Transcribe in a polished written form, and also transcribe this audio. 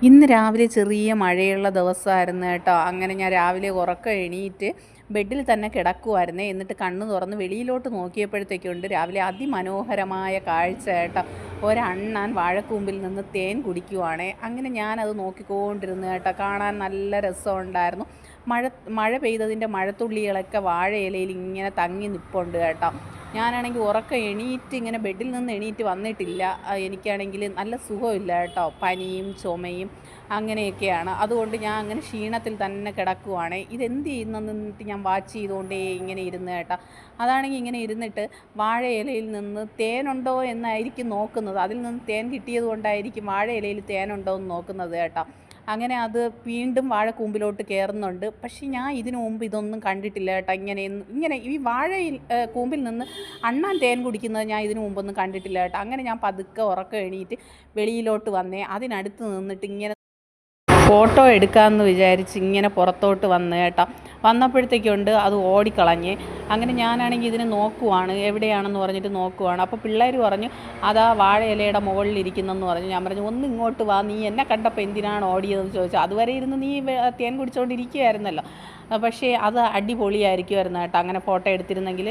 ഇന്ന് രാവിലെ ചെറിയ മഴയുള്ള ദിവസമായിരുന്നു കേട്ടോ. അങ്ങനെ ഞാൻ രാവിലെ ഉറക്കം എണീറ്റ് ബെഡിൽ തന്നെ കിടക്കുമായിരുന്നേ. എന്നിട്ട് കണ്ണ് തുറന്ന് വെളിയിലോട്ട് നോക്കിയപ്പോഴത്തേക്കുണ്ട് രാവിലെ അതിമനോഹരമായ കാഴ്ച കേട്ടോ. ഒരണ്ണാൻ വാഴക്കൂമ്പിൽ നിന്ന് തേൻ കുടിക്കുവാണേ. അങ്ങനെ ഞാനത് നോക്കിക്കൊണ്ടിരുന്നു കേട്ടോ. കാണാൻ നല്ല രസമുണ്ടായിരുന്നു. മഴ മഴ പെയ്തതിൻ്റെ മഴത്തുള്ളികളൊക്കെ വാഴയിലയിൽ ഇങ്ങനെ തങ്ങി നിൽപ്പുണ്ട് കേട്ടോ. ഞാനാണെങ്കിൽ ഉറക്കം എണീറ്റ് ഇങ്ങനെ ബെഡിൽ നിന്ന് എണീറ്റ് വന്നിട്ടില്ല. എനിക്കാണെങ്കിൽ നല്ല സുഖമില്ല കേട്ടോ. പനിയും ചുമയും അങ്ങനെയൊക്കെയാണ്. അതുകൊണ്ട് ഞാൻ അങ്ങനെ ക്ഷീണത്തിൽ തന്നെ കിടക്കുവാണ്. ഇതെന്ത് ചെയ്യുന്നെന്ന് നിന്നിട്ട് ഞാൻ വാച്ച് ചെയ്തുകൊണ്ടേ ഇങ്ങനെ ഇരുന്ന് കേട്ടോ. അതാണെങ്കിൽ ഇങ്ങനെ ഇരുന്നിട്ട് വാഴയിലയിൽ നിന്ന് തേനുണ്ടോ എന്നായിരിക്കും നോക്കുന്നത്. അതിൽ നിന്ന് തേൻ കിട്ടിയത് കൊണ്ടായിരിക്കും വാഴയിലയിൽ തേനുണ്ടോ എന്ന് നോക്കുന്നത് കേട്ടോ. അങ്ങനെ അത് വീണ്ടും വാഴക്കൂമ്പിലോട്ട് കയറുന്നുണ്ട്. പക്ഷേ ഞാൻ ഇതിനു മുമ്പ് ഇതൊന്നും കണ്ടിട്ടില്ല കേട്ടോ. ഇങ്ങനെ ഈ വാഴയിൽ കൂമ്പിൽ നിന്ന് അണ്ണാൻ തേൻ കുടിക്കുന്നത് ഞാൻ ഇതിനു മുമ്പൊന്നും കണ്ടിട്ടില്ല കേട്ടോ. അങ്ങനെ ഞാൻ പതുക്കെ ഉറക്കം എണീറ്റ് വെളിയിലോട്ട് വന്നേ. അതിനടുത്ത് നിന്നിട്ട് ഇങ്ങനെ ഫോട്ടോ എടുക്കാമെന്ന് വിചാരിച്ച് ഇങ്ങനെ പുറത്തോട്ട് വന്ന് കേട്ടോ. വന്നപ്പോഴത്തേക്കുണ്ട് അത് ഓടിക്കളഞ്ഞ്. അങ്ങനെ ഞാനാണെങ്കിൽ ഇതിനെ നോക്കുവാണ്, എവിടെയാണെന്ന് പറഞ്ഞിട്ട് നോക്കുവാണ്. അപ്പോൾ പിള്ളേർ പറഞ്ഞു അതാ വാഴ ഇലയുടെ മുകളിലിരിക്കുന്നെന്ന് പറഞ്ഞു. ഞാൻ പറഞ്ഞു ഒന്ന് ഇങ്ങോട്ട് വാ, നീ എന്നെ കണ്ടപ്പോൾ എന്തിനാണ് ഓടിയതെന്ന് ചോദിച്ചു. അതുവരെ ഇരുന്ന് നീ തേൻ കുടിച്ചുകൊണ്ടിരിക്കുകയായിരുന്നല്ലോ. പക്ഷേ അത് അടിപൊളിയായിരിക്കുമായിരുന്നു കേട്ടോ അങ്ങനെ ഫോട്ടോ എടുത്തിരുന്നെങ്കിൽ.